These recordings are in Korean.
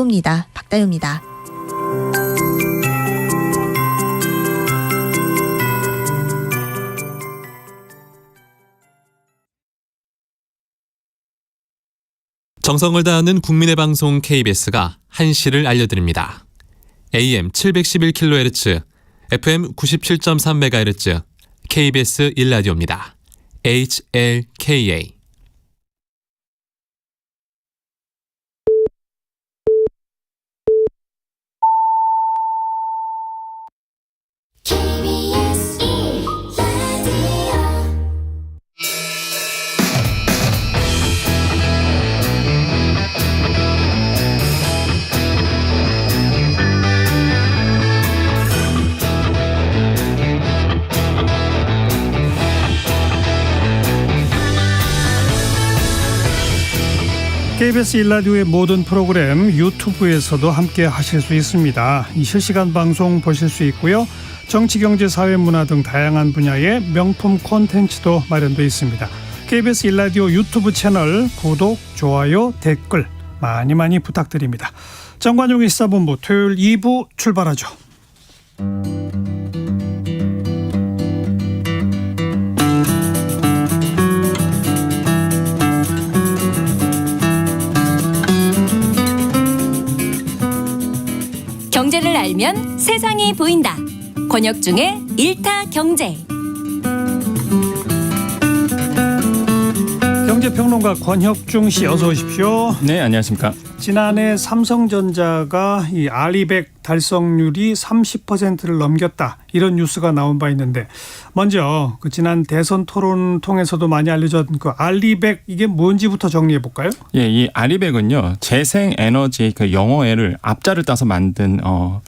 입니다. 박다유입니다. 정성을 다하는 국민의 방송 KBS가 한시를 알려드립니다. AM 711kHz, FM 97.3MHz, KBS 1라디오입니다. HLKA. KBS 1라디오의 모든 프로그램 유튜브에서도 함께 하실 수 있습니다. 이 실시간 방송 보실 수 있고요. 정치, 경제, 사회, 문화 등 다양한 분야의 명품 콘텐츠도 마련되어 있습니다. KBS 1라디오 유튜브 채널 구독, 좋아요, 댓글 많이 부탁드립니다. 정관용의 시사본부 토요일 2부 출발하죠. 경제를 알면 세상이 보인다. 권혁중의 일타경제. 경제평론가 권혁중 씨 어서 오십시오. 네, 안녕하십니까. 지난해 삼성전자가 이 알리백 달성률이 30%를 넘겼다 이런 뉴스가 나온 바 있는데 먼저 그 지난 대선 토론 통해서도 많이 알려졌던 그 알리백 이게 뭔지부터 정리해 볼까요? 예, 이 알리백은요 재생에너지 그 영어를 앞자를 따서 만든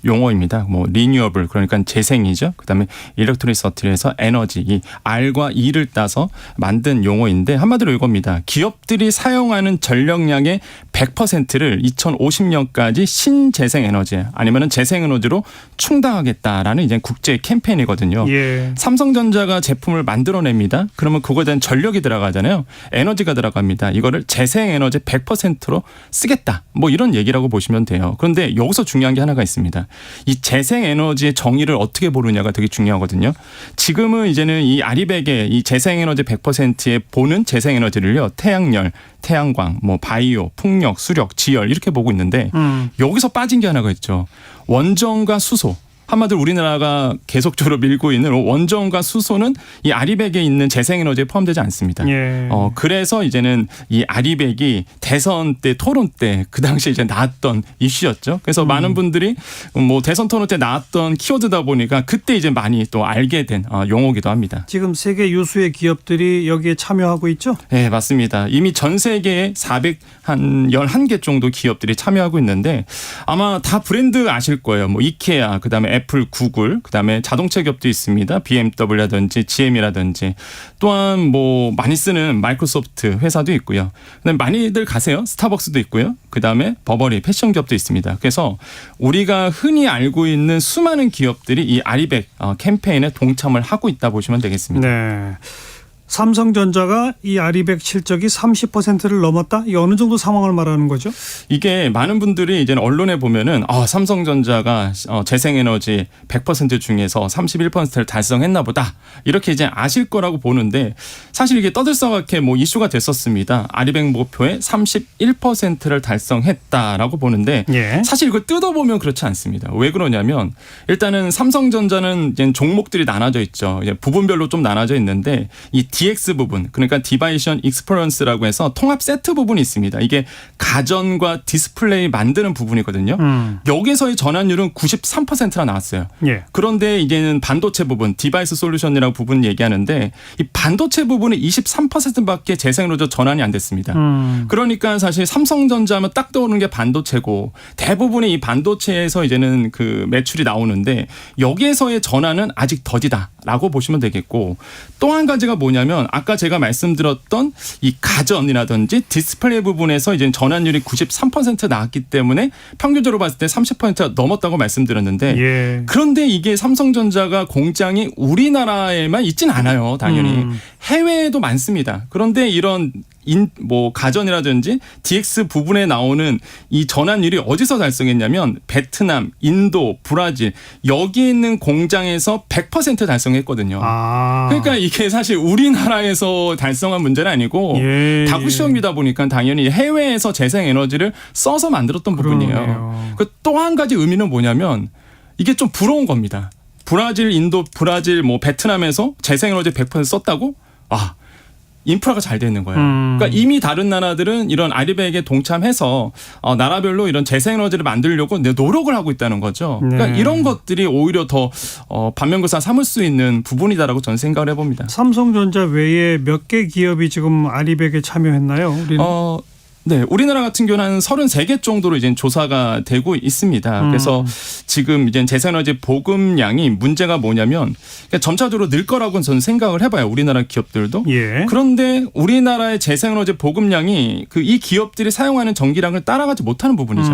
용어입니다. 뭐 리뉴어블 그러니까 재생이죠. 그다음에 일렉트리서티에서 에너지 이 R과 E를 따서 만든 용어인데 한마디로 이겁니다. 기업들이 사용하는 전력량의 100%를 2050년까지 신재생에너지 아니면 재생에너지로 충당하겠다라는 이제 국제 캠페인이거든요. 예. 삼성전자가 제품을 만들어냅니다. 그러면 그거에 대한 전력이 들어가잖아요. 에너지가 들어갑니다. 이거를 재생에너지 100%로 쓰겠다. 뭐 이런 얘기라고 보시면 돼요. 그런데 여기서 중요한 게 하나가 있습니다. 이 재생에너지의 정의를 어떻게 보느냐가 되게 중요하거든요. 지금은 이제는 이 아리백의 이 재생에너지 100%에 보는 재생에너지를요. 태양열, 태양광, 뭐 바이오, 풍력, 수력, 지열 이렇게 보고 있는데 여기서 빠진 게 하나가 있죠. 원전과 수소. 한마디로 우리나라가 계속적으로 밀고 있는 원전과 수소는 이 아리백에 있는 재생에너지에 포함되지 않습니다. 예. 그래서 이제는 이 아리백이 대선 때 토론 때 그 당시에 이제 나왔던 이슈였죠. 그래서 많은 분들이 뭐 대선 토론 때 나왔던 키워드다 보니까 그때 이제 많이 또 알게 된 용어기도 합니다. 지금 세계 유수의 기업들이 여기에 참여하고 있죠? 네, 맞습니다. 이미 전 세계에 411개 정도 기업들이 참여하고 있는데 아마 다 브랜드 아실 거예요. 뭐 이케아, 그다음에 애플, 구글, 그다음에 자동차 기업도 있습니다. BMW라든지 GM이라든지 또한 뭐 많이 쓰는 마이크로소프트 회사도 있고요. 그다음에 많이들 가세요. 스타벅스도 있고요. 그다음에 버버리 패션 기업도 있습니다. 그래서 우리가 흔히 알고 있는 수많은 기업들이 이 아리백 캠페인에 동참을 하고 있다 보시면 되겠습니다. 네. 삼성전자가 이 아리백 실적이 30%를 넘었다? 이 어느 정도 상황을 말하는 거죠? 이게 많은 분들이 이제 언론에 보면은 삼성전자가 재생에너지 100% 중에서 31%를 달성했나 보다 이렇게 이제 아실 거라고 보는데 사실 이게 떠들썩하게 뭐 이슈가 됐었습니다. 아리백 목표에 31%를 달성했다라고 보는데 예. 사실 이걸 뜯어보면 그렇지 않습니다. 왜 그러냐면 일단은 삼성전자는 이제 종목들이 나눠져 있죠. 이제 부분별로 좀 나눠져 있는데 이 DX 부분, 그러니까 디바이션 익스퍼런스라고 해서 통합 세트 부분이 있습니다. 이게 가전과 디스플레이 만드는 부분이거든요. 여기서의 전환율은 93%나 나왔어요. 예. 그런데 이제는 반도체 부분, 디바이스 솔루션이라고 부분 얘기하는데 이 반도체 부분은 23%밖에 재생에너지 전환이 안 됐습니다. 그러니까 사실 삼성전자 하면 딱 떠오르는 게 반도체고 대부분의 이 반도체에서 이제는 그 매출이 나오는데 여기에서의 전환은 아직 더디다라고 보시면 되겠고 또 한 가지가 뭐냐면 아까 제가 말씀드렸던 이 가전이라든지 디스플레이 부분에서 이제 전환율이 93% 나왔기 때문에 평균적으로 봤을 때 30%가 넘었다고 말씀드렸는데 예. 그런데 이게 삼성전자가 공장이 우리나라에만 있진 않아요. 당연히. 해외에도 많습니다. 그런데 이런 뭐 가전이라든지 DX 부분에 나오는 이 전환율이 어디서 달성했냐면 베트남, 인도, 브라질 여기 있는 공장에서 100% 달성했거든요. 그러니까 이게 사실 우리나라에서 달성한 문제는 아니고 예, 다구 시험이다 보니까 당연히 해외에서 재생에너지를 써서 만들었던 부분이에요. 또 한 가지 의미는 뭐냐면 이게 좀 부러운 겁니다. 브라질, 인도, 브라질, 뭐 베트남에서 재생에너지 100% 썼다고? 인프라가 잘 돼 있는 거예요. 그러니까 이미 다른 나라들은 이런 아리백에 동참해서 나라별로 이런 재생에너지를 만들려고 노력을 하고 있다는 거죠. 그러니까 네. 이런 것들이 오히려 더 반면교사 삼을 수 있는 부분이다라고 저는 생각을 해봅니다. 삼성전자 외에 몇 개 기업이 지금 아리백에 참여했나요? 우리는? 네, 우리나라 같은 경우는 한 33개 정도로 이제 조사가 되고 있습니다. 그래서 지금 이제 재생에너지 보급량이 문제가 뭐냐면 점차적으로 늘 거라고 저는 생각을 해봐요. 우리나라 기업들도. 예. 그런데 우리나라의 재생에너지 보급량이 이 기업들이 사용하는 전기량을 따라가지 못하는 부분이죠.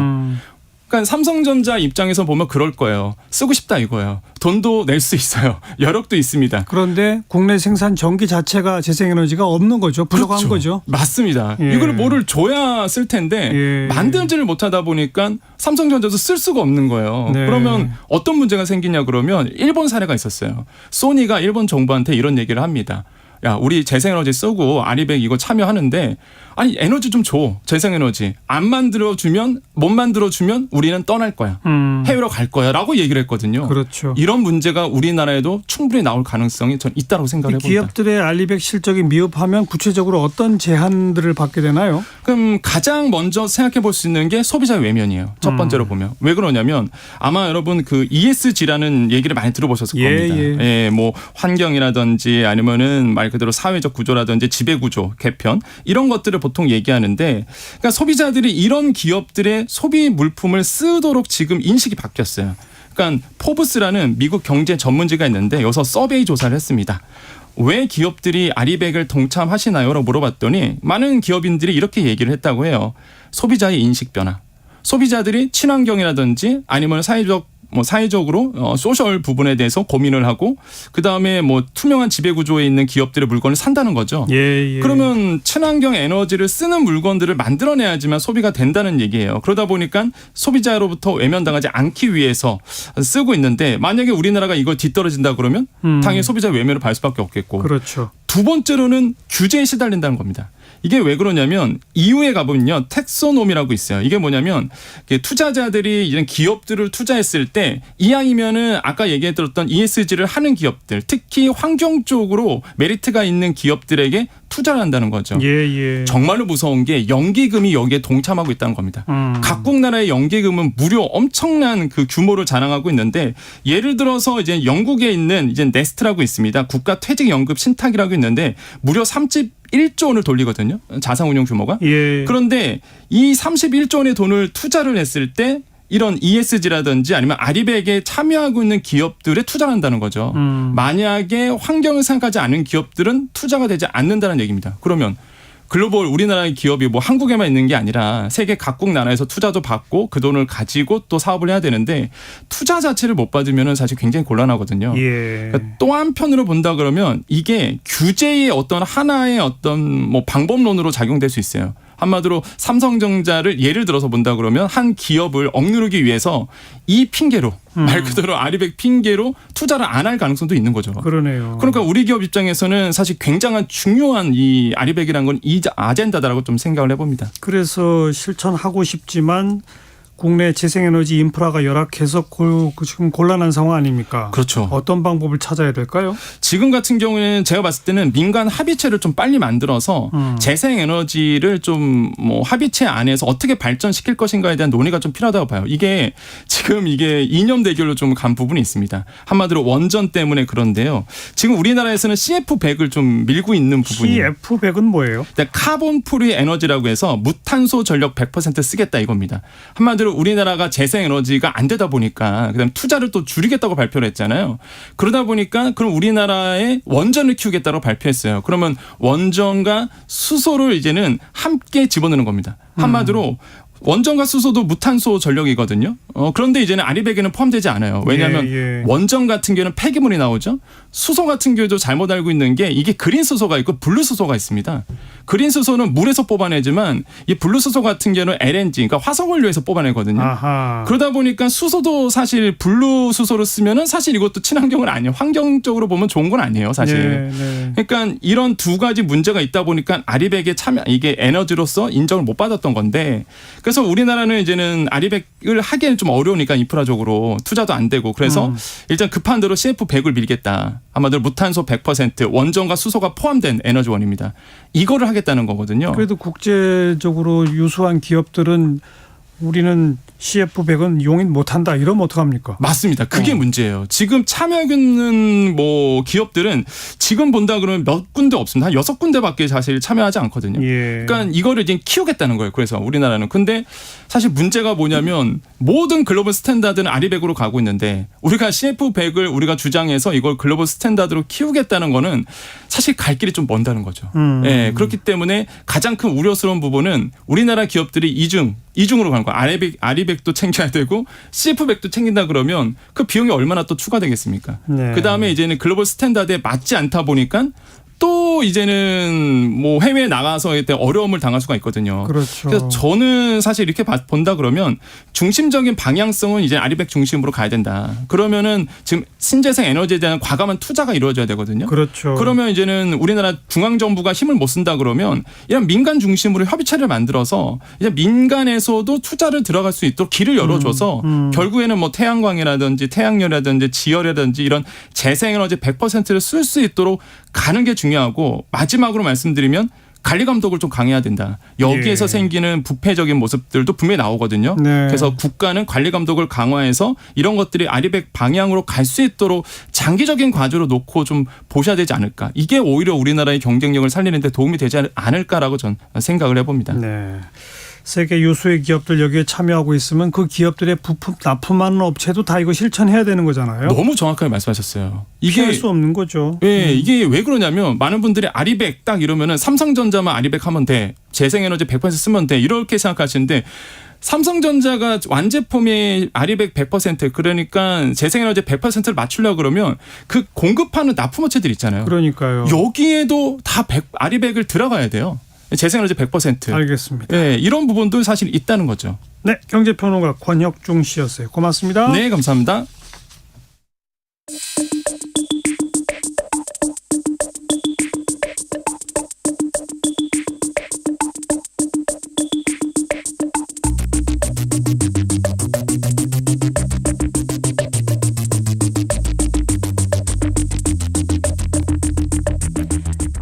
그러니까 삼성전자 입장에서 보면 그럴 거예요. 쓰고 싶다 이거예요. 돈도 낼 수 있어요. 여력도 있습니다. 그런데 국내 생산 전기 자체가 재생에너지가 없는 거죠. 부족한 그렇죠. 거죠. 맞습니다. 예. 이걸 뭐를 줘야 쓸 텐데 예. 만들지를 못하다 보니까 삼성전자도 쓸 수가 없는 거예요. 네. 그러면 어떤 문제가 생기냐 그러면 일본 사례가 있었어요. 소니가 일본 정부한테 이런 얘기를 합니다. 야, 우리 재생에너지 쓰고 아리백 이거 참여하는데 아니 에너지 좀 줘. 재생에너지 안 만들어주면 못 만들어주면 우리는 떠날 거야. 해외로 갈 거야 라고 얘기를 했거든요. 그렇죠. 이런 문제가 우리나라에도 충분히 나올 가능성이 전 있다고 생각을 해봅니다. 기업들의 아리백 실적이 미흡하면 구체적으로 어떤 제한들을 받게 되나요? 그럼 가장 먼저 생각해 볼 수 있는 게 소비자 외면이에요. 첫 번째로 보면. 왜 그러냐면 아마 여러분 그 ESG라는 얘기를 많이 들어보셨을 겁니다. 예, 뭐 환경이라든지 아니면은 말 그대로 사회적 구조라든지 지배 구조 개편 이런 것들을 보통 얘기하는데 그러니까 소비자들이 이런 기업들의 소비 물품을 쓰도록 지금 인식이 바뀌었어요. 그러니까 포브스라는 미국 경제 전문지가 있는데 여기서 서베이 조사를 했습니다. 왜 기업들이 아리백을 동참하시나요? 라고 물어봤더니 많은 기업인들이 이렇게 얘기를 했다고 해요. 소비자의 인식 변화. 소비자들이 친환경이라든지 아니면 사회적으로 소셜 부분에 대해서 고민을 하고 그다음에 뭐 투명한 지배 구조에 있는 기업들의 물건을 산다는 거죠. 예. 그러면 친환경 에너지를 쓰는 물건들을 만들어내야지만 소비가 된다는 얘기예요. 그러다 보니까 소비자로부터 외면당하지 않기 위해서 쓰고 있는데 만약에 우리나라가 이걸 뒤떨어진다 그러면 당연히 소비자 외면을 발 수밖에 없겠고. 그렇죠. 두 번째로는 규제에 시달린다는 겁니다. 이게 왜 그러냐면 EU에 가보면요 텍소노미라고 있어요. 이게 뭐냐면 투자자들이 이런 기업들을 투자했을 때 이왕이면은 아까 얘기해드렸던 ESG를 하는 기업들, 특히 환경 쪽으로 메리트가 있는 기업들에게 투자를 한다는 거죠. 예. 정말로 무서운 게 연기금이 여기에 동참하고 있다는 겁니다. 각국 나라의 연기금은 무려 엄청난 그 규모를 자랑하고 있는데 예를 들어서 이제 영국에 있는 이제 네스트라고 있습니다. 국가퇴직연금 신탁이라고 있는데 무려 31조 원을 돌리거든요. 자산운용 규모가. 예. 그런데 이 31조 원의 돈을 투자를 했을 때 이런 ESG라든지 아니면 아리백에 참여하고 있는 기업들에 투자를 한다는 거죠. 만약에 환경을 생각하지 않은 기업들은 투자가 되지 않는다는 얘기입니다. 그러면 글로벌 우리나라의 기업이 뭐 한국에만 있는 게 아니라 세계 각국 나라에서 투자도 받고 그 돈을 가지고 또 사업을 해야 되는데 투자 자체를 못 받으면 사실 굉장히 곤란하거든요. 예. 그러니까 또 한편으로 본다 그러면 이게 규제의 어떤 하나의 어떤 뭐 방법론으로 작용될 수 있어요. 한마디로 삼성전자를 예를 들어서 본다 그러면 한 기업을 억누르기 위해서 이 핑계로 말 그대로 아리백 핑계로 투자를 안 할 가능성도 있는 거죠. 그러네요. 그러니까 우리 기업 입장에서는 사실 굉장한 중요한 이 아리백이라는 건 이 아젠다다라고 좀 생각을 해봅니다. 그래서 실천하고 싶지만 국내 재생에너지 인프라가 열악해서 지금 곤란한 상황 아닙니까? 그렇죠. 어떤 방법을 찾아야 될까요? 지금 같은 경우에는 제가 봤을 때는 민간 합의체를 좀 빨리 만들어서 재생에너지를 좀 뭐 합의체 안에서 어떻게 발전시킬 것인가에 대한 논의가 좀 필요하다고 봐요. 이게 지금 이게 이념 대결로 좀 간 부분이 있습니다. 한마디로 원전 때문에 그런데요. 지금 우리나라에서는 CF100을 좀 밀고 있는 부분이에요. CF100은 뭐예요? 카본 프리 에너지라고 해서 무탄소 전력 100% 쓰겠다 이겁니다. 한마디로 우리나라가 재생에너지가 안 되다 보니까 그다음 투자를 또 줄이겠다고 발표를 했잖아요. 그러다 보니까 그럼 우리나라에 원전을 키우겠다고 발표했어요. 그러면 원전과 수소를 이제는 함께 집어넣는 겁니다. 한마디로 원전과 수소도 무탄소 전력이거든요. 그런데 이제는 아리백에는 포함되지 않아요. 왜냐하면 예. 원전 같은 경우는 폐기물이 나오죠. 수소 같은 경우도 잘못 알고 있는 게 이게 그린 수소가 있고 블루 수소가 있습니다. 그린 수소는 물에서 뽑아내지만 이 블루 수소 같은 경우는 LNG, 그러니까 화석원료에서 뽑아내거든요. 아하. 그러다 보니까 수소도 사실 블루 수소로 쓰면은 사실 이것도 친환경은 아니에요. 환경적으로 보면 좋은 건 아니에요, 사실. 네. 그러니까 이런 두 가지 문제가 있다 보니까 아리백에 참여 이게 에너지로서 인정을 못 받았던 건데 그래서 우리나라는 이제는 아리백을 하기에는 좀 어려우니까 인프라적으로 투자도 안 되고 그래서 일단 급한 대로 CF100을 밀겠다. 아마도 무탄소 100% 원전과 수소가 포함된 에너지원입니다. 이거를 하겠다는 거거든요. 그래도 국제적으로 유수한 기업들은 우리는 CF100은 용인 못한다 이러면 어떡합니까? 맞습니다. 그게 문제예요. 지금 참여하고 있는 뭐 기업들은 지금 본다 그러면 몇 군데 없습니다. 한 6군데밖에 사실 참여하지 않거든요. 예. 그러니까 이거를 이제 키우겠다는 거예요. 그래서 우리나라는. 근데 사실 문제가 뭐냐면 모든 글로벌 스탠다드는 아리백으로 가고 있는데 우리가 CF100을 우리가 주장해서 이걸 글로벌 스탠다드로 키우겠다는 거는 사실 갈 길이 좀 먼다는 거죠. 예, 그렇기 때문에 가장 큰 우려스러운 부분은 우리나라 기업들이 이중으로 가는 거예요. 아리백도 챙겨야 되고 CF100도 챙긴다 그러면 그 비용이 얼마나 또 추가되겠습니까? 네. 그다음에 이제는 글로벌 스탠다드에 맞지 않다 보니까 또 이제는 뭐 해외에 나가서 어려움을 당할 수가 있거든요. 그렇죠. 그래서 저는 사실 이렇게 본다 그러면 중심적인 방향성은 이제 아리백 중심으로 가야 된다. 그러면은 지금 신재생 에너지에 대한 과감한 투자가 이루어져야 되거든요. 그렇죠. 그러면 이제는 우리나라 중앙정부가 힘을 못 쓴다 그러면 이런 민간 중심으로 협의체를 만들어서 이제 민간에서도 투자를 들어갈 수 있도록 길을 열어줘서 결국에는 뭐 태양광이라든지 태양열이라든지 지열이라든지 이런 재생에너지 100%를 쓸 수 있도록 가는 게 중요하고 마지막으로 말씀드리면 관리 감독을 좀 강해야 된다. 여기에서 예. 생기는 부패적인 모습들도 분명히 나오거든요. 네. 그래서 국가는 관리 감독을 강화해서 이런 것들이 아리백 방향으로 갈 수 있도록 장기적인 과제로 놓고 좀 보셔야 되지 않을까. 이게 오히려 우리나라의 경쟁력을 살리는 데 도움이 되지 않을까라고 전 생각을 해봅니다. 네. 세계 유수의 기업들 여기에 참여하고 있으면 그 기업들의 부품 납품하는 업체도 다 이거 실천해야 되는 거잖아요. 너무 정확하게 말씀하셨어요. 피할 수 없는 거죠. 예, 이게 왜 그러냐면 많은 분들이 아리백 딱 이러면은 삼성전자만 아리백 하면 돼. 재생에너지 100% 쓰면 돼. 이렇게 생각하시는데 삼성전자가 완제품이 아리백 100% 그러니까 재생에너지 100%를 맞추려고 그러면 그 공급하는 납품업체들 있잖아요. 그러니까요. 여기에도 다 아리백을 들어가야 돼요. 재생에너지 100%. 알겠습니다. 예, 이런 부분도 사실 있다는 거죠. 네, 경제평론가 권혁중 씨였어요. 고맙습니다. 네, 감사합니다.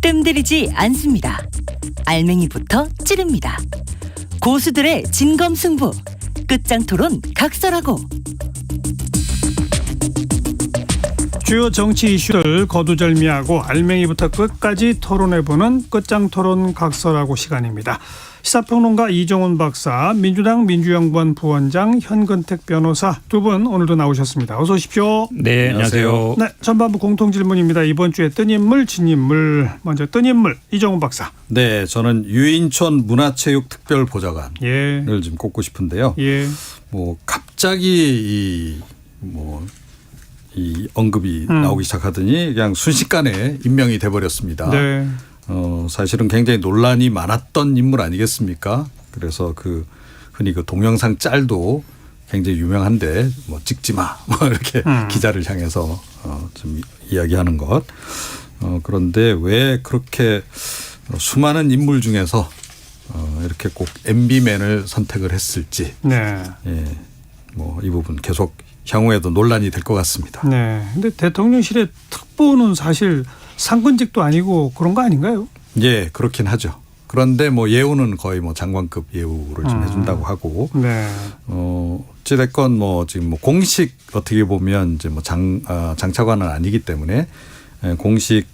뜸들이지 않습니다. 알맹이부터 찌릅니다. 고수들의 진검승부, 끝장토론 각설하고 주요 정치 이슈를 거두절미하고 알맹이부터 끝까지 토론해보는 끝장토론 각설하고 시간입니다. 시사평론가 이정훈 박사, 민주당 민주연구원 부원장, 현근택 변호사 두 분 오늘도 나오셨습니다. 어서 오십시오. 네, 안녕하세요. 네, 전반부 공통질문입니다. 이번 주에 뜬 인물, 진 인물. 먼저 뜬 인물 이정훈 박사. 네, 저는 유인촌 문화체육특별보좌관을 예. 좀 꼽고 싶은데요. 예. 뭐 갑자기 이 언급이 나오기 시작하더니 그냥 순식간에 임명이 돼버렸습니다. 네. 사실은 굉장히 논란이 많았던 인물 아니겠습니까? 그래서 흔히 동영상 짤도 굉장히 유명한데 뭐 찍지 마 이렇게 기자를 향해서 좀 이야기하는 것. 그런데 왜 그렇게 수많은 인물 중에서 이렇게 꼭 MB맨을 선택을 했을지. 네. 예, 뭐 이 부분 계속 향후에도 논란이 될 것 같습니다. 네. 근데 대통령실의 특보는 사실 상근직도 아니고 그런 거 아닌가요? 예, 그렇긴 하죠. 그런데 뭐 예우는 거의 뭐 장관급 예우를 좀 해준다고 하고. 네. 어찌됐건 뭐 지금 뭐 공식 어떻게 보면 이제 뭐 장차관은 아니기 때문에 공식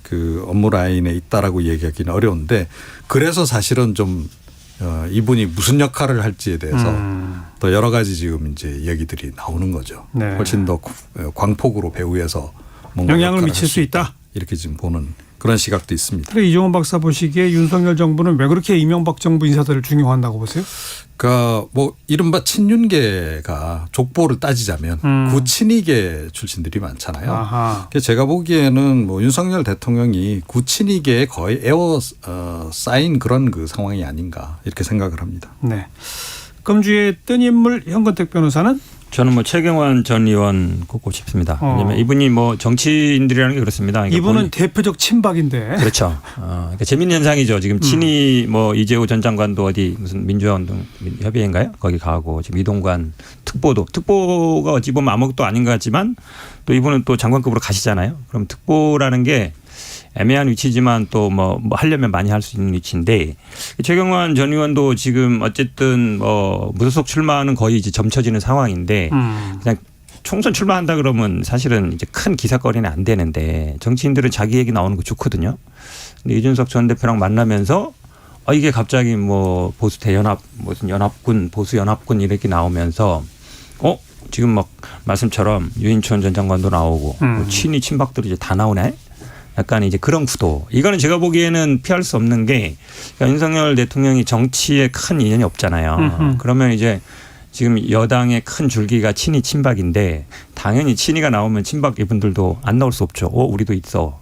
업무 라인에 있다라고 얘기하기는 어려운데 그래서 사실은 좀 이분이 무슨 역할을 할지에 대해서 또 여러 가지 지금 이제 얘기들이 나오는 거죠. 네. 훨씬 더 광폭으로 배후에서 뭔가 영향을 역할을 미칠 할 수 있다. 이렇게 지금 보는 그런 시각도 있습니다. 그래 이종원 박사 보시기에 윤석열 정부는 왜 그렇게 이명박 정부 인사들을 중요한다고 보세요? 그러니까 뭐 이른바 친윤계가 족보를 따지자면 구친이계 출신들이 많잖아요. 아하. 그래서 제가 보기에는 뭐 윤석열 대통령이 구친이계에 거의 쌓인 그런 그 상황이 아닌가 이렇게 생각을 합니다. 네. 금주의 뜬 인물 현건택 변호사는 저는 뭐 최경환 전 의원 꼽고 싶습니다. 왜냐하면 이분이 뭐 정치인들이라는 게 그렇습니다. 그러니까 이분은 대표적 친박인데. 그렇죠. 그러니까 재밌는 현상이죠. 지금 친이 뭐 이재호 전 장관도 어디 무슨 민주화운동 협의회인가요? 거기 가고 지금 이동관 특보가 어찌 보면 아무것도 아닌 것 같지만 또 이분은 또 장관급으로 가시잖아요. 그럼 특보라는 게 애매한 위치지만 또 뭐 하려면 많이 할 수 있는 위치인데 최경환 전 의원도 지금 어쨌든 뭐 무소속 출마는 거의 이제 점쳐지는 상황인데 그냥 총선 출마한다 그러면 사실은 이제 큰 기사거리는 안 되는데 정치인들은 자기 얘기 나오는 거 좋거든요. 근데 이준석 전 대표랑 만나면서 이게 갑자기 뭐 보수 대연합 무슨 연합군 보수 연합군 이렇게 나오면서 지금 막 말씀처럼 유인촌 전 장관도 나오고 뭐 친이 친박들이 이제 다 나오네. 약간 이제 그런 구도. 이거는 제가 보기에는 피할 수 없는 게 그러니까 윤석열 대통령이 정치에 큰 인연이 없잖아요. 그러면 이제 지금 여당의 큰 줄기가 친이 친박인데 당연히 친이가 나오면 친박 이분들도 안 나올 수 없죠. 우리도 있어.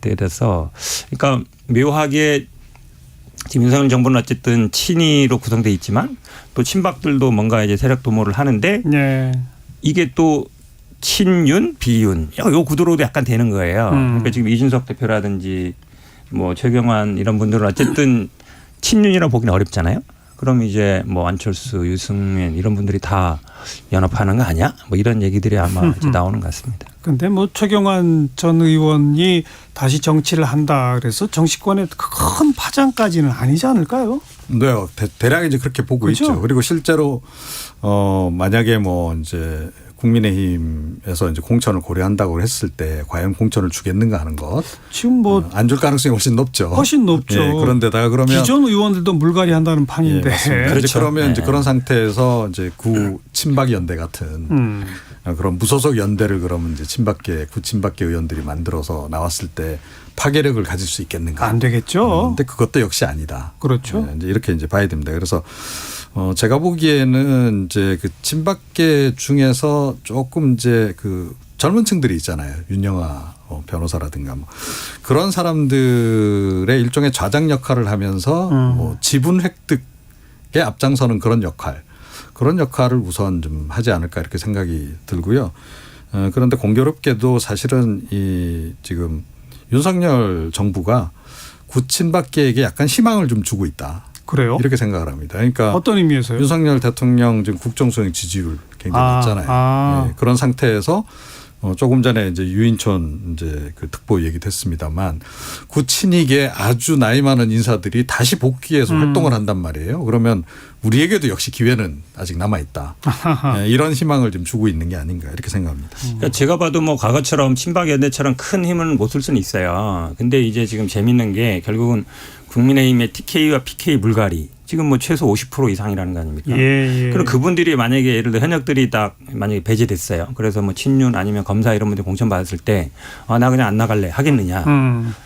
그래서 그러니까 묘하게 지금 윤석열 정부는 어쨌든 친이로 구성돼 있지만 또 친박들도 뭔가 이제 세력 도모를 하는데 네. 이게 또 친윤, 비윤 요 구도로도 약간 되는 거예요. 그러니까 지금 이준석 대표라든지 뭐 최경환 이런 분들은 어쨌든 친윤이라 보기는 어렵잖아요. 그럼 이제 뭐 안철수, 유승민 이런 분들이 다 연합하는 거 아니야? 뭐 이런 얘기들이 아마 이제 나오는 것 같습니다. 근데 뭐 최경환 전 의원이 다시 정치를 한다 그래서 정치권의 큰 파장까지는 아니지 않을까요? 네, 대략 이제 그렇게 보고 그렇죠? 있죠. 그리고 실제로 만약에 뭐 이제 국민의힘에서 이제 공천을 고려한다고 했을 때 과연 공천을 주겠는가 하는 것 지금 뭐 안 줄 가능성이 훨씬 높죠. 훨씬 높죠. 예, 그런데다가 그러면 기존 의원들도 물갈이 한다는 판인데. 예, 맞습니다. 그렇죠. 이제 그러면 이제 네. 그런 상태에서 이제 구 친박 연대 같은 그런 무소속 연대를 그러면 이제 구친박계 의원들이 만들어서 나왔을 때 파괴력을 가질 수 있겠는가? 안 되겠죠. 근데 그것도 역시 아니다. 그렇죠. 예, 이제 이렇게 이제 봐야 됩니다. 그래서 제가 보기에는 이제 그 친박계 중에서 조금 이제 그 젊은 층들이 있잖아요. 윤영아 변호사라든가 뭐 그런 사람들의 일종의 좌장 역할을 하면서 뭐 지분 획득에 앞장서는 그런 역할을 우선 좀 하지 않을까 이렇게 생각이 들고요. 그런데 공교롭게도 사실은 이 지금 윤석열 정부가 구친박계에게 약간 희망을 좀 주고 있다. 그래요? 이렇게 생각을 합니다. 그러니까 어떤 의미에서요? 윤석열 대통령 지금 국정수행 지지율 굉장히 높잖아요. 예, 그런 상태에서 조금 전에 이제 유인촌 이제 그 특보 얘기도 했습니다만 구친이계 아주 나이 많은 인사들이 다시 복귀해서 활동을 한단 말이에요. 그러면 우리에게도 역시 기회는 아직 남아 있다. 예, 이런 희망을 좀 주고 있는 게 아닌가 이렇게 생각합니다. 그러니까 제가 봐도 뭐 과거처럼 친박연대처럼 큰 힘을 못 쓸 수는 있어요. 근데 이제 지금 재밌는 게 결국은 국민의힘의 TK와 PK 물갈이 지금 뭐 최소 50% 이상이라는 거 아닙니까? 예. 그럼 그분들이 만약에 예를 들어 현역들이 딱 만약에 배제됐어요. 그래서 뭐 친윤 아니면 검사 이런 분들 공천 받았을 때 나 그냥 안 나갈래 하겠느냐.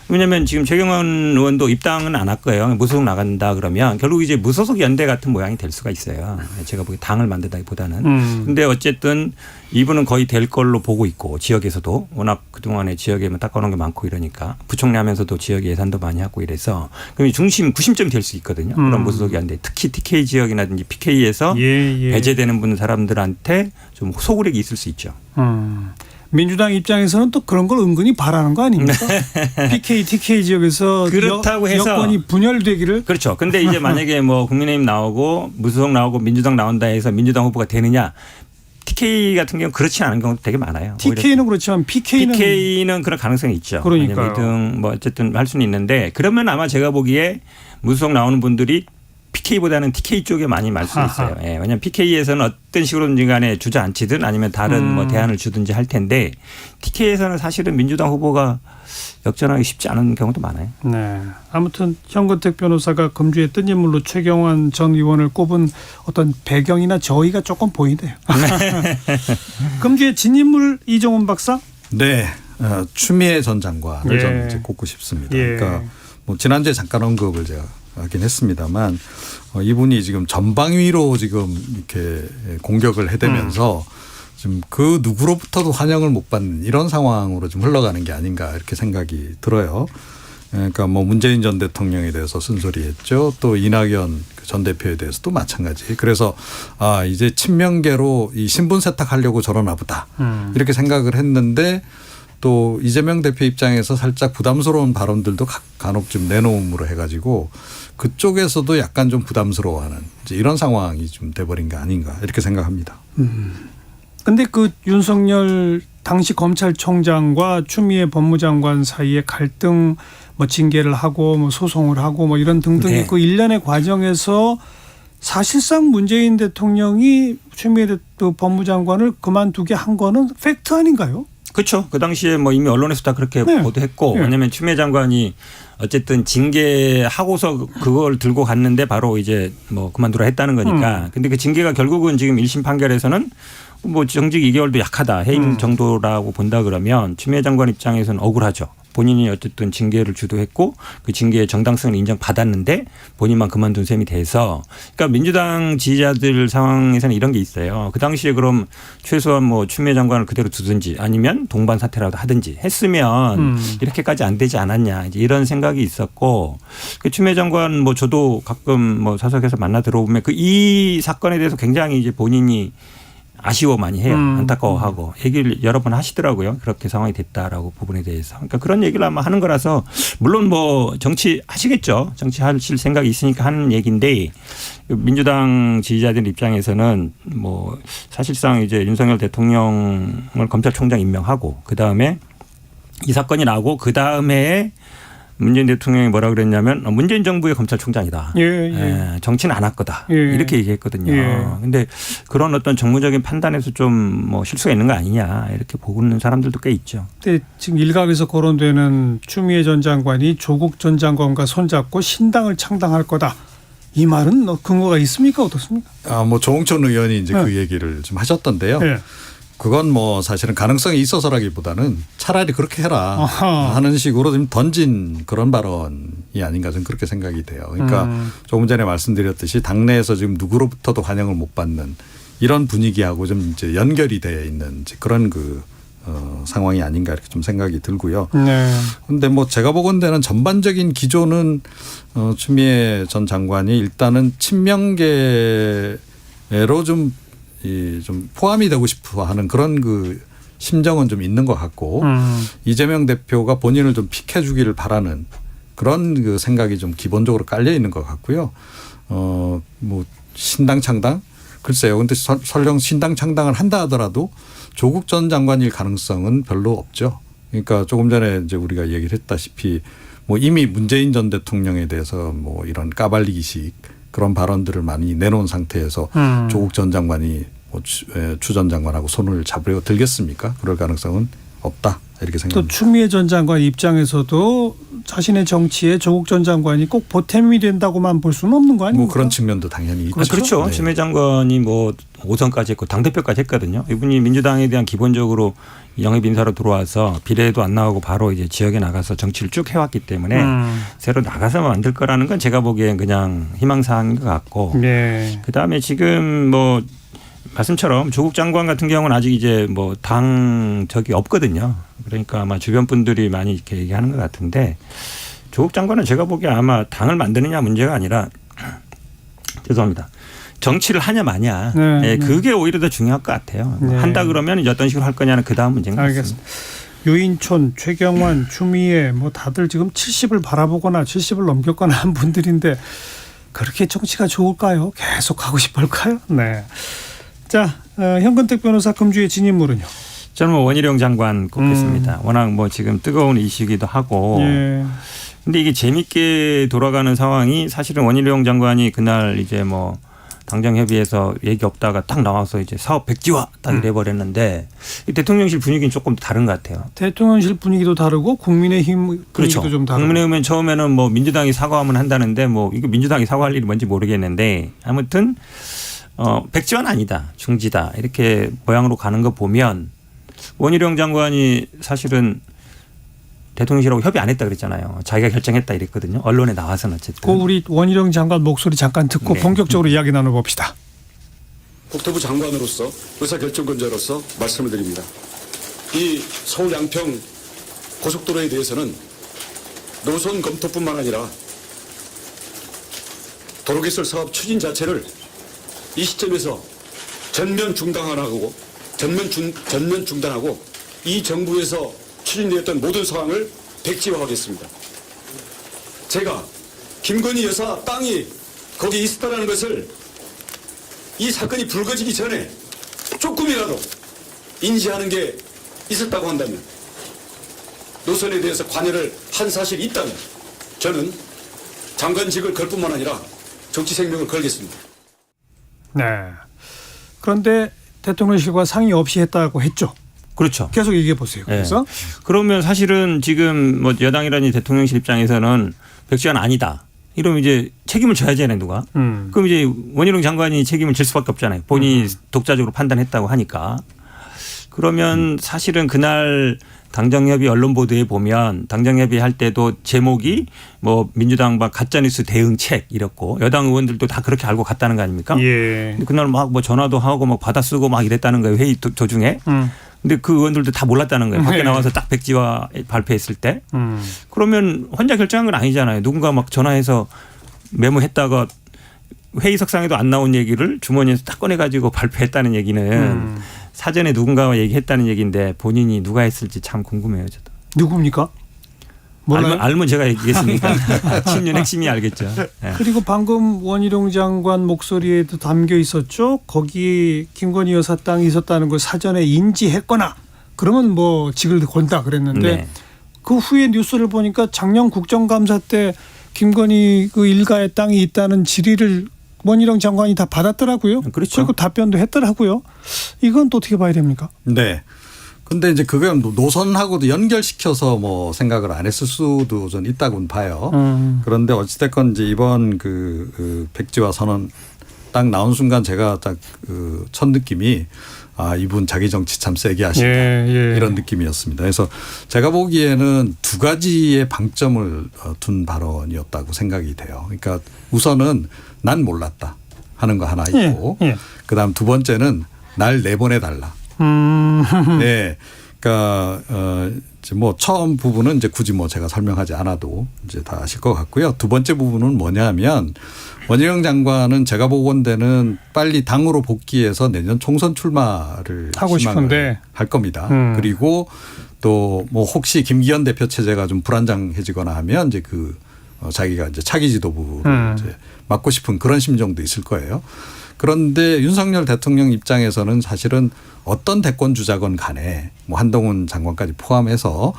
왜냐하면 지금 최경환 의원도 입당은 안 할 거예요. 무소속 나간다 그러면 결국 이제 무소속 연대 같은 모양이 될 수가 있어요. 제가 보기 당을 만든다기보다는. 근데 어쨌든 이분은 거의 될 걸로 보고 있고 지역에서도 워낙 그동안에 지역에만 닦아놓은 게 많고 이러니까 부총리 하면서도 지역 예산도 많이 하고 이래서 그럼 중심 구심점이 될 수 있거든요. 그런 무소속 연대 특히 TK 지역이라든지 PK에서 배제되는 분 사람들한테 좀 소구력이 있을 수 있죠. 민주당 입장에서는 또 그런 걸 은근히 바라는 거 아닙니까? PK, TK 지역에서 그렇다고 해서 여권이 분열되기를. 그렇죠. 근데 이제 만약에 뭐 국민의힘 나오고 무소속 나오고 민주당 나온다 해서 민주당 후보가 되느냐. TK 같은 경우는 그렇지 않은 경우도 되게 많아요. TK는 그렇지만 PK는 그런 가능성이 있죠. 그러니까요. 2등 뭐 어쨌든 할 수는 있는데 그러면 아마 제가 보기에 무소속 나오는 분들이 PK보다는 TK 쪽에 많이 말 수 있어요. 예, 왜냐하면 PK에서는 어떤 식으로든지 간에 주저앉히든 아니면 다른 뭐 대안을 주든지 할 텐데 TK에서는 사실은 민주당 후보가 역전하기 쉽지 않은 경우도 많아요. 네. 아무튼 현건택 변호사가 금주의 뜬 인물로 최경환 전 의원을 꼽은 어떤 배경이나 저의가 조금 보이네요. 금주의 진인물 이종훈 박사. 네. 추미애 전 장관을 예. 저는 이제 꼽고 싶습니다. 예. 그러니까 뭐 지난주에 잠깐 언급을 제가 하긴 했습니다만 이분이 지금 전방위로 지금 이렇게 공격을 해대면서 지금 그 누구로부터도 환영을 못 받는 이런 상황으로 좀 흘러가는 게 아닌가 이렇게 생각이 들어요. 그러니까 뭐 문재인 전 대통령에 대해서 쓴소리했죠. 또 이낙연 전 대표에 대해서도 마찬가지. 그래서 이제 친명계로 이 신분 세탁하려고 저러나 보다 이렇게 생각을 했는데 또 이재명 대표 입장에서 살짝 부담스러운 발언들도 간혹 좀 내놓음으로 해가지고 그쪽에서도 약간 좀 부담스러워하는 이제 이런 상황이 좀 돼버린 게 아닌가 이렇게 생각합니다. 근데 그 윤석열 당시 검찰총장과 추미애 법무장관 사이의 갈등 뭐 징계를 하고 뭐 소송을 하고 뭐 이런 등등의 네. 그 일련의 과정에서 사실상 문재인 대통령이 추미애 법무장관을 그만두게 한 거는 팩트 아닌가요? 그렇죠. 그 당시에 뭐 이미 언론에서 다 그렇게 네. 보도했고 네. 왜냐하면 추미애 장관이 어쨌든 징계하고서 그걸 들고 갔는데 바로 이제 뭐 그만두라 했다는 거니까. 근데 그 징계가 결국은 지금 1심 판결에서는 뭐 정직 2개월도 약하다 해임 정도라고 본다 그러면 추미애 장관 입장에서는 억울하죠. 본인이 어쨌든 징계를 주도했고 그 징계의 정당성을 인정받았는데 본인만 그만둔 셈이 돼서 그러니까 민주당 지지자들 상황에서는 이런 게 있어요. 그 당시에 그럼 최소한 뭐 추미애 장관을 그대로 두든지 아니면 동반 사퇴라도 하든지 했으면 이렇게까지 안 되지 않았냐 이제 이런 생각이 있었고 그 추미애 장관 뭐 저도 가끔 뭐 사석에서 만나 들어보면 그 이 사건에 대해서 굉장히 이제 본인이 아쉬워 많이 해요. 안타까워하고 얘기를 여러 번 하시더라고요. 그렇게 상황이 됐다라고 부분에 대해서. 그러니까 그런 얘기를 아마 하는 거라서 물론 뭐 정치 하시겠죠. 정치 하실 생각이 있으니까 하는 얘기인데 민주당 지지자들 입장에서는 뭐 사실상 이제 윤석열 대통령을 검찰총장 임명하고 그다음에 이 사건이 나고 그다음에 문재인 대통령이 뭐라 그랬냐면 문재인 정부의 검찰총장이다. 예. 정치는 안 할 거다. 예. 이렇게 얘기했거든요. 예. 근데 그런 어떤 정무적인 판단에서 좀 뭐 실수가 있는 거 아니냐 이렇게 보고 있는 사람들도 꽤 있죠. 근데 지금 일각에서 거론되는 추미애 전 장관이 조국 전 장관과 손잡고 신당을 창당할 거다. 이 말은 근거가 있습니까? 어떻습니까? 뭐 조홍천 의원이 이제 네. 그 얘기를 좀 하셨던데요. 네. 그건 뭐 사실은 가능성이 있어서라기보다는 차라리 그렇게 해라 아하. 하는 식으로 좀 던진 그런 발언이 아닌가 저는 그렇게 생각이 돼요. 그러니까 조금 전에 말씀드렸듯이 당내에서 지금 누구로부터도 환영을 못 받는 이런 분위기하고 좀 이제 연결이 되어 있는 이제 그런 상황이 아닌가 이렇게 좀 생각이 들고요. 네. 그런데 뭐 제가 보건대는 전반적인 기조는 추미애 전 장관이 일단은 친명계로 좀 포함이 되고 싶어 하는 그런 그 심정은 좀 있는 것 같고 이재명 대표가 본인을 좀 픽해 주기를 바라는 그런 그 생각이 좀 기본적으로 깔려 있는 것 같고요. 뭐 신당 창당? 글쎄요. 근데 설령 신당 창당을 한다 하더라도 조국 전 장관일 가능성은 별로 없죠. 그러니까 조금 전에 이제 우리가 얘기를 했다시피 뭐 이미 문재인 전 대통령에 대해서 뭐 이런 까발리기식 그런 발언들을 많이 내놓은 상태에서 조국 전 장관이 추 전 장관하고 손을 잡으려 들겠습니까? 그럴 가능성은 없다 이렇게 또 생각합니다. 추미애 전 장관 입장에서도 자신의 정치에 조국 전 장관이 꼭 보탬이 된다고만 볼 수는 없는 거 아닙니까? 뭐 그런 측면도 당연히 있죠. 그렇죠. 네. 추미애 장관이 뭐 5선까지 했고 당대표까지 했거든요. 이분이 민주당에 대한 기본적으로 영입 인사로 들어와서 비례도 안 나오고 바로 이제 지역에 나가서 정치를 쭉 해왔기 때문에 새로 나가서 만들 거라는 건 제가 보기엔 그냥 희망사항인 것 같고 네. 그다음에 지금 뭐 말씀처럼 조국 장관 같은 경우는 아직 이제 뭐 당 적이 없거든요. 그러니까 아마 주변 분들이 많이 이렇게 얘기하는 것 같은데 조국 장관은 제가 보기에 아마 당을 만드느냐 문제가 아니라 죄송합니다. 정치를 하냐 마냐. 네, 네. 그게 오히려 더 중요할 것 같아요. 네. 한다 그러면 이제 어떤 식으로 할 거냐는 그 다음 문제인 것 같습니다. 알겠습니다. 유인촌, 최경환, 추미애 뭐 다들 지금 70을 바라보거나 70을 넘겼거나 한 분들인데 그렇게 정치가 좋을까요? 계속 하고 싶을까요? 네. 자, 현근택 변호사 금주의 진입물은요? 저는 뭐 원희룡 장관 꼽겠습니다. 워낙 뭐 지금 뜨거운 이슈이기도 하고. 예. 근데 이게 재밌게 돌아가는 상황이 사실은 원희룡 장관이 그날 이제 뭐 당정협의에서 얘기 없다가 딱 나와서 이제 사업 백지화 딱 이래버렸는데 이 대통령실 분위기는 조금 다른 것 같아요. 대통령실 분위기도 다르고 국민의힘 분위기도 그렇죠. 좀 다르고. 국민의힘은 처음에는 뭐 민주당이 사과하면 한다는데 뭐 이거 민주당이 사과할 일이 뭔지 모르겠는데 아무튼 백지화는 아니다. 중지다. 이렇게 모양으로 가는 거 보면 원희룡 장관이 사실은 대통령실하고 협의 안 했다 그랬잖아요. 자기가 결정했다 이랬거든요. 언론에 나와서는 어쨌든. 그 우리 원희룡 장관 목소리 잠깐 듣고 네. 본격적으로 이야기 나눠봅시다. 국토부 장관으로서 의사결정권자로서 말씀을 드립니다. 이 서울 양평 고속도로에 대해서는 노선 검토뿐만 아니라 도로개설 사업 추진 자체를 이 시점에서 전면 중단하고 이 정부에서 추진되었던 모든 사항을 백지화하겠습니다. 제가 김건희 여사 땅이 거기 있었다는 것을 이 사건이 불거지기 전에 조금이라도 인지하는 게 있었다고 한다면, 노선에 대해서 관여를 한 사실이 있다면 저는 장관직을 걸 뿐만 아니라 정치 생명을 걸겠습니다. 네. 그런데 대통령실과 상의 없이 했다고 했죠. 그렇죠. 계속 얘기해 보세요. 그래서 그러면 사실은 지금 뭐 여당이라니 대통령실 입장에서는 백지화는 아니다. 이러면 이제 책임을 져야 되잖아요, 누가. 그럼 이제 원희룡 장관이 책임을 질 수밖에 없잖아요. 본인이 독자적으로 판단했다고 하니까. 그러면 사실은 그날 당정협의 언론 보도에 보면 당정협의 할 때도 제목이 뭐 민주당과 가짜뉴스 대응책 이랬고 여당 의원들도 다 그렇게 알고 갔다는 거 아닙니까? 예. 근데 그날 막 뭐 전화도 하고 막 받아 쓰고 막 이랬다는 거예요. 회의 도중에. 근데 그 의원들도 다 몰랐다는 거예요. 밖에 네. 나와서 딱 백지화 발표했을 때. 그러면 혼자 결정한 건 아니잖아요. 누군가 막 전화해서 메모했다가 회의석상에도 안 나온 얘기를 주머니에서 딱 꺼내가지고 발표했다는 얘기는 사전에 누군가와 얘기했다는 얘기인데 본인이 누가 했을지 참 궁금해요. 저도. 누굽니까? 몰라요? 알면 제가 얘기했으니까 친윤 핵심이 알겠죠. 네. 그리고 방금 원희룡 장관 목소리에도 담겨 있었죠. 거기 김건희 여사 땅이 있었다는 걸 사전에 인지했거나 그러면 뭐 직을 건다 그랬는데 네. 그 후에 뉴스를 보니까 작년 국정감사 때 김건희 그 일가의 땅이 있다는 질의를 원희룡 장관이 다 받았더라고요. 그렇죠. 그리고 답변도 했더라고요. 이건 또 어떻게 봐야 됩니까? 네. 근데 이제 그게 노선하고도 연결시켜서 뭐 생각을 안 했을 수도 전 있다고는 봐요. 그런데 어찌됐건 이제 이번 그 백지화 선언 딱 나온 순간 제가 딱 그 첫 느낌이 아, 이분 자기 정치 참 세게 하신다. 예. 이런 느낌이었습니다. 그래서 제가 보기에는 두 가지의 방점을 둔 발언이었다고 생각이 돼요. 그러니까 우선은 난 몰랐다 하는 거 하나 있고 예. 그다음 두 번째는 날 내보내달라. 네. 그러니까 이제 뭐 처음 부분은 이제 굳이 뭐 제가 설명하지 않아도 이제 다 아실 것 같고요. 두 번째 부분은 뭐냐면 원희룡 장관은 제가 보건대는 빨리 당으로 복귀해서 내년 총선 출마를 하고 싶은데 할 겁니다. 그리고 또 뭐 혹시 김기현 대표 체제가 좀 불안정해지거나 하면 이제 그 자기가 이제 차기 지도부를 이제 맡고 싶은 그런 심정도 있을 거예요. 그런데 윤석열 대통령 입장에서는 사실은 어떤 대권 주자건 간에 뭐 한동훈 장관까지 포함해서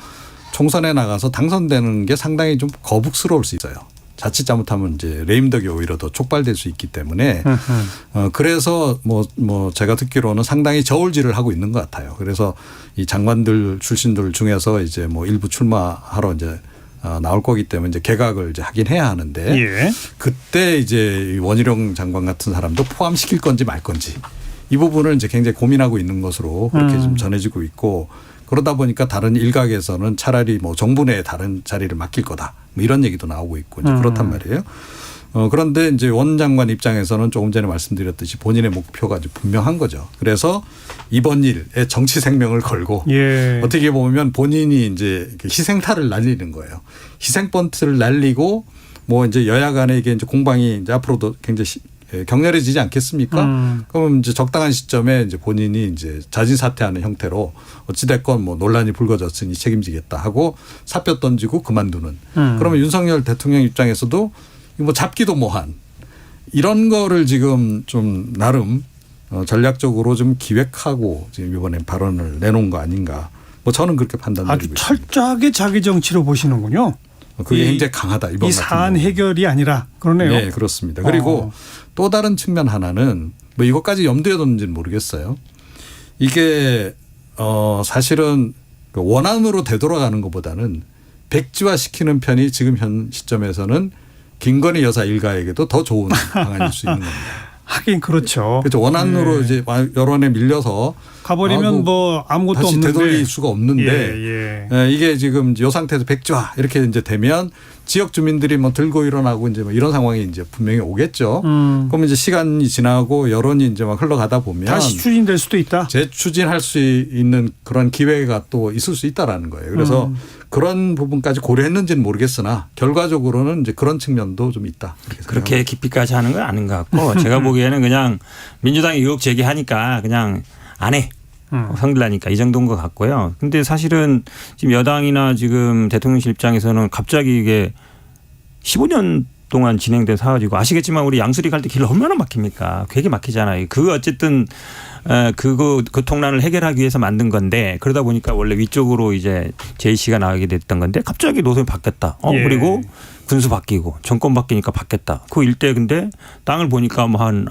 총선에 나가서 당선되는 게 상당히 좀 거북스러울 수 있어요. 자칫 잘못하면 이제 레임덕이 오히려 더 촉발될 수 있기 때문에 그래서 뭐 제가 듣기로는 상당히 저울질을 하고 있는 것 같아요. 그래서 이 장관들 출신들 중에서 이제 뭐 일부 출마하러 이제 나올 거기 때문에 이제 개각을 이제 하긴 해야 하는데 예. 그때 이제 원희룡 장관 같은 사람도 포함시킬 건지 말 건지 이 부분을 이제 굉장히 고민하고 있는 것으로 그렇게 좀 전해지고 있고 그러다 보니까 다른 일각에서는 차라리 뭐 정부 내에 다른 자리를 맡길 거다 뭐 이런 얘기도 나오고 있고 이제 그렇단 말이에요. 그런데 이제 원 장관 입장에서는 조금 전에 말씀드렸듯이 본인의 목표가 이제 분명한 거죠. 그래서 이번 일에 정치 생명을 걸고 예. 어떻게 보면 본인이 이제 희생타를 날리는 거예요. 희생번트를 날리고 뭐 이제 여야 간에 이게 이제 공방이 이제 앞으로도 굉장히 격렬해지지 않겠습니까? 그러면 이제 적당한 시점에 이제 본인이 이제 자진 사퇴하는 형태로 어찌됐건 뭐 논란이 불거졌으니 책임지겠다 하고 사표 던지고 그만두는. 그러면 윤석열 대통령 입장에서도 뭐 잡기도 뭐한 이런 거를 지금 좀 나름 전략적으로 좀 기획하고 지금 이번에 발언을 내놓은 거 아닌가. 뭐 저는 그렇게 판단드리고 아주 있습니다. 철저하게 자기 정치로 보시는군요. 그게 굉장히 강하다. 이번 이 같은 사안 경우는. 해결이 아니라 그러네요. 네, 그렇습니다. 그리고 또 다른 측면 하나는 뭐 이것까지 염두에 뒀는지는 모르겠어요. 이게 사실은 원안으로 되돌아가는 것보다는 백지화시키는 편이 지금 현 시점에서는 김건희 여사 일가에게도 더 좋은 방안일 수 있는 겁니다. 하긴 그렇죠. 그렇죠. 원안으로 예. 이제 여론에 밀려서 가버리면 뭐 아무것도 다시 없는데 되돌릴 수가 없는데 예. 이게 지금 이 상태에서 백지화 이렇게 이제 되면 지역 주민들이 뭐 들고 일어나고 이제 뭐 이런 상황이 이제 분명히 오겠죠. 그러면 이제 시간이 지나고 여론이 이제 막 흘러가다 보면 다시 추진될 수도 있다. 재추진할 수 있는 그런 기회가 또 있을 수 있다라는 거예요. 그래서 그런 부분까지 고려했는지는 모르겠으나 결과적으로는 이제 그런 측면도 좀 있다. 그렇게 깊이까지 하는 건 아닌 것 같고 제가 보기에는 그냥 민주당이 의혹 제기하니까 그냥 안 해. 성질나니까 이 정도인 것 같고요. 근데 사실은 지금 여당이나 지금 대통령실 입장에서는 갑자기 이게 15년 동안 진행된 사업이고 아시겠지만 우리 양수리 갈 때 길 얼마나 막힙니까? 되게 막히잖아요. 그 어쨌든 그 교통난을 해결하기 위해서 만든 건데 그러다 보니까 원래 위쪽으로 이제 JC가 나가게 됐던 건데 갑자기 노선이 바뀌었다. 예. 그리고 군수 바뀌고 정권 바뀌니까 바뀌었다. 그 일대 근데 땅을 보니까 뭐 한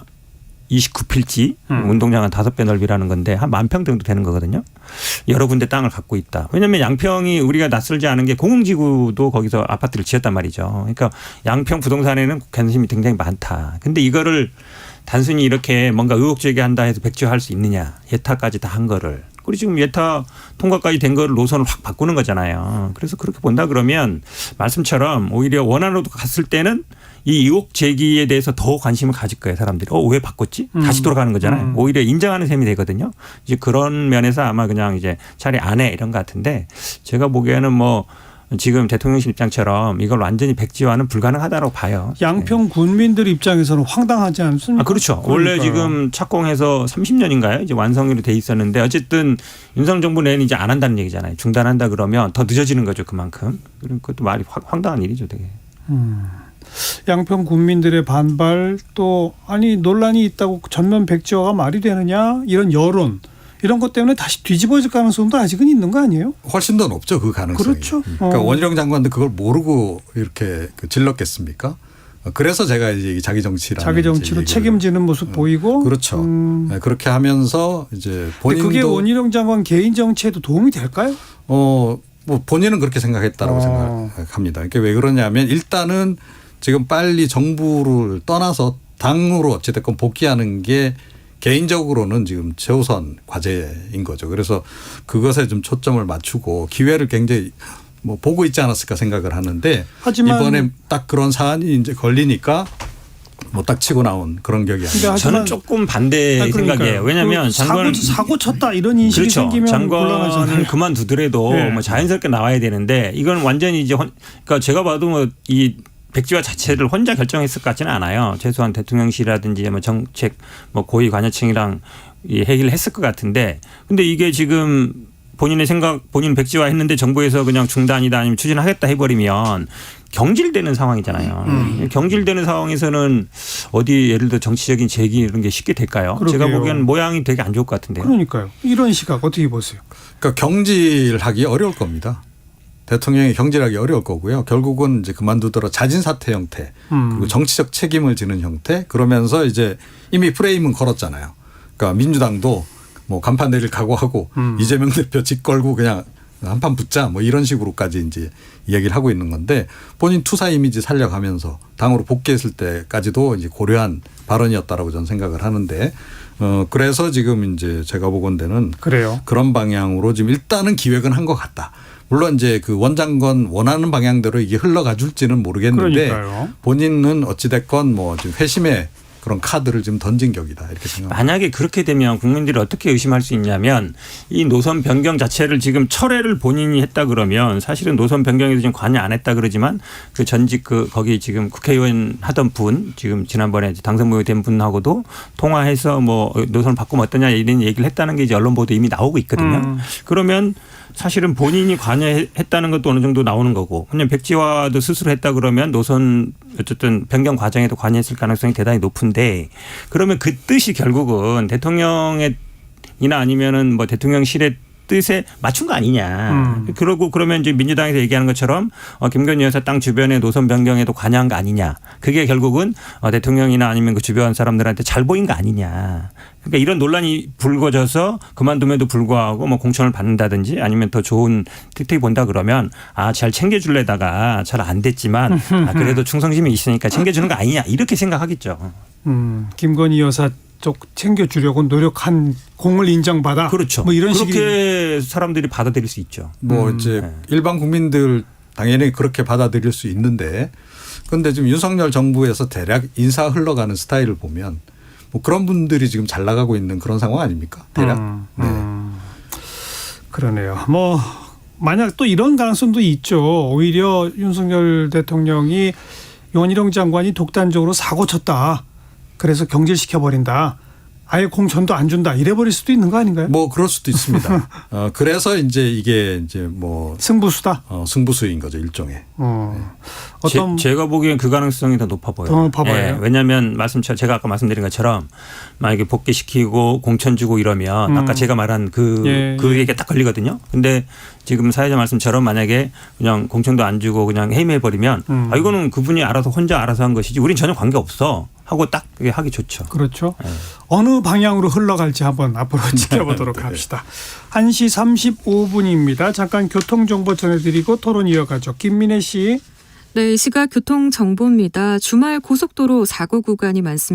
29필지 운동장 한 5배 넓이라는 건데 한 10,000평 정도 되는 거거든요. 여러 군데 땅을 갖고 있다. 왜냐하면 양평이 우리가 낯설지 않은 게 공흥지구도 거기서 아파트를 지었단 말이죠. 그러니까 양평 부동산에는 관심이 굉장히 많다. 근데 이거를 단순히 이렇게 뭔가 의혹 제기한다 해서 백지화할 수 있느냐. 예타까지 다 한 거를. 그리고 지금 예타 통과까지 된 거를 노선을 확 바꾸는 거잖아요. 그래서 그렇게 본다 그러면 말씀처럼 오히려 원안으로 갔을 때는 이 의혹 제기에 대해서 더 관심을 가질 거예요, 사람들이. 왜 바꿨지? 다시 돌아가는 거잖아요. 오히려 인정하는 셈이 되거든요. 이제 그런 면에서 아마 그냥 이제 차라리 안 해 이런 것 같은데 제가 보기에는 뭐 지금 대통령실 입장처럼 이걸 완전히 백지화는 불가능하다고 봐요. 양평 군민들 입장에서는 황당하지 않습니까? 그렇죠. 그러니까요. 원래 지금 착공해서 30년인가요? 이제 완성으로 돼 있었는데 어쨌든 윤석열 정부 내는 이제 안 한다는 얘기잖아요. 중단한다 그러면 더 늦어지는 거죠, 그만큼. 그것도 말이 황당한 일이죠, 되게. 양평 군민들의 반발 또 아니 논란이 있다고 전면 백지화가 말이 되느냐 이런 여론 이런 것 때문에 다시 뒤집어질 가능성도 아직은 있는 거 아니에요? 훨씬 더 높죠. 그 가능성이. 그렇죠. 그러니까 원희룡 장관도 그걸 모르고 이렇게 질렀겠습니까? 그래서 제가 이제 자기 정치라는 자기 정치로 책임지는 모습 보이고 그렇죠. 그렇게 하면서 이제 본인도 그게 원희룡 장관 개인 정치에도 도움이 될까요? 뭐 본인은 그렇게 생각했다라고 생각합니다. 그러니까 왜 그러냐면 일단은 지금 빨리 정부를 떠나서 당으로 어찌됐건 복귀하는 게 개인적으로는 지금 최우선 과제인 거죠. 그래서 그것에 좀 초점을 맞추고 기회를 굉장히 뭐 보고 있지 않았을까 생각을 하는데 하지만 이번에 딱 그런 사안이 이제 걸리니까 뭐 딱 치고 나온 그런 격이 아니에요. 저는 조금 반대 생각이에요. 왜냐하면 장관 사고 쳤다 이런 인식이 그렇죠. 생기면 곤란하잖아요. 장관은 그만두더라도 네. 뭐 자연스럽게 나와야 되는데 이건 완전히 이제 그러니까 제가 봐도 뭐 이 백지화 자체를 혼자 결정했을 것 같지는 않아요. 최소한 대통령실이라든지 뭐 정책 뭐 고위 관여층이랑 회의를 했을 것 같은데 근데 이게 지금 본인의 생각 본인 백지화 했는데 정부에서 그냥 중단이다 아니면 추진하겠다 해버리면 경질되는 상황이잖아요. 경질되는 상황에서는 어디 예를 들어 정치적인 제기 이런 게 쉽게 될까요? 그러게요. 제가 보기에는 모양이 되게 안 좋을 것 같은데요. 그러니까요. 이런 시각 어떻게 보세요? 그러니까 경질하기 어려울 겁니다. 대통령이 경질하기 어려울 거고요. 결국은 이제 그만두더라 자진 사퇴 형태 그리고 정치적 책임을 지는 형태 그러면서 이제 이미 프레임은 걸었잖아요. 그러니까 민주당도 뭐 간판 내릴 각오하고 이재명 대표 직 걸고 그냥 한판 붙자 뭐 이런 식으로까지 이제 이야기를 하고 있는 건데 본인 투사 이미지 살려가면서 당으로 복귀했을 때까지도 이제 고려한 발언이었다라고 저는 생각을 하는데 그래서 지금 이제 제가 보건대는 그래요. 그런 방향으로 지금 일단은 기획은 한 것 같다. 물론 이제 그 원장관 원하는 방향대로 이게 흘러가 줄지는 모르겠는데 그러니까요. 본인은 어찌됐건 뭐 지금 회심의 그런 카드를 지금 던진 격이다 이렇게 생각합니다. 만약에 그렇게 되면 국민들이 어떻게 의심할 수 있냐면 이 노선 변경 자체를 지금 철회를 본인이 했다 그러면 사실은 노선 변경에도 지금 관여 안 했다 그러지만 그 전직 거기 지금 국회의원 하던 분 지금 지난번에 당선 무효된 분하고도 통화해서 뭐 노선을 바꾸면 어떠냐 이런 얘기를 했다는 게 이제 언론 보도 이미 나오고 있거든요. 그러면 사실은 본인이 관여했다는 것도 어느 정도 나오는 거고 그냥 백지화도 스스로 했다 그러면 노선 어쨌든 변경 과정에도 관여했을 가능성이 대단히 높은데 그러면 그 뜻이 결국은 대통령이나 아니면은 뭐 대통령실의 뜻에 맞춘 거 아니냐. 그러고 그러면 이제 민주당에서 얘기하는 것처럼 김건희 여사 땅 주변의 노선 변경에도 관여한 거 아니냐. 그게 결국은 대통령이나 아니면 그 주변 사람들한테 잘 보인 거 아니냐. 그러니까 이런 논란이 불거져서 그만둠에도 불구하고 뭐 공천을 받는다든지 아니면 더 좋은 혜택이 본다 그러면 잘 챙겨줄래다가 잘 안 됐지만 그래도 충성심이 있으니까 챙겨주는 거 아니냐 이렇게 생각하겠죠. 김건희 여사 쪽 챙겨주려고 노력한 공을 인정받아. 그렇죠. 뭐 이런 그렇게 사람들이 받아들일 수 있죠. 뭐 이제 일반 국민들 당연히 그렇게 받아들일 수 있는데 그런데 지금 윤석열 정부에서 대략 인사 흘러가는 스타일을 보면 뭐 그런 분들이 지금 잘 나가고 있는 그런 상황 아닙니까? 대략. 네. 그러네요. 뭐 만약 또 이런 가능성도 있죠. 오히려 윤석열 대통령이 원희룡 장관이 독단적으로 사고 쳤다. 그래서 경질시켜버린다. 아예 공천도 안 준다. 이래버릴 수도 있는 거 아닌가요? 뭐 그럴 수도 있습니다. 그래서 이제 이게 이제 뭐 승부수다. 승부수인 거죠 일종의. 어떤 제가 보기엔 그 가능성이 더 높아 보여요. 더 높아 보여요? 예, 왜냐하면 제가 아까 말씀드린 것처럼 만약에 복귀시키고 공천 주고 이러면 아까 제가 말한 그 얘기가 딱 걸리거든요. 근데 지금 사회자 말씀처럼 만약에 그냥 공천도 안 주고 그냥 해임해버리면 이거는 그분이 혼자 알아서 한 것이지 우린 전혀 관계 없어 하고 딱 하기 좋죠. 그렇죠. 어느 방향으로 흘러갈지 한번 앞으로 지켜보도록 합시다. 1시 35분입니다. 잠깐 교통정보 전해드리고 토론 이어가죠. 김민혜 씨. 네, 이 시각 교통정보입니다. 주말 고속도로 사고 구간이 많습니다.